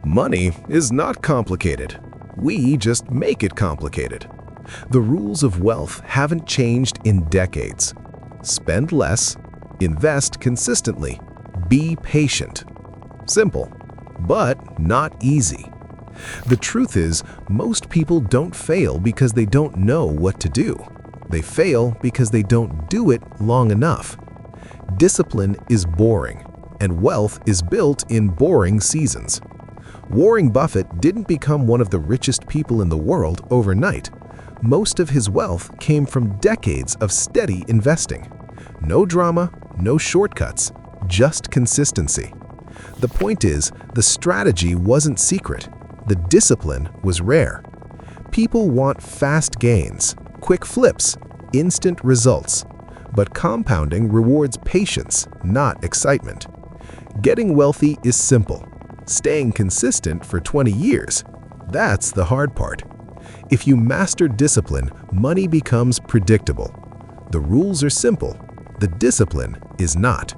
Money is not complicated. We just make it complicated. The rules of wealth haven't changed in decades. Spend less, invest consistently, be patient. Simple, but not easy. The truth is, most people don't fail because they don't know what to do. They fail because they don't do it long enough. Discipline is boring, and wealth is built in boring seasons. Warren Buffett didn't become one of the richest people in the world overnight. Most of his wealth came from decades of steady investing. No drama, no shortcuts, just consistency. The point is, the strategy wasn't secret. The discipline was rare. People want fast gains, quick flips, instant results. But compounding rewards patience, not excitement. Getting wealthy is simple. Staying consistent for 20 years, that's the hard part. If you master discipline, money becomes predictable. The rules are simple. The discipline is not.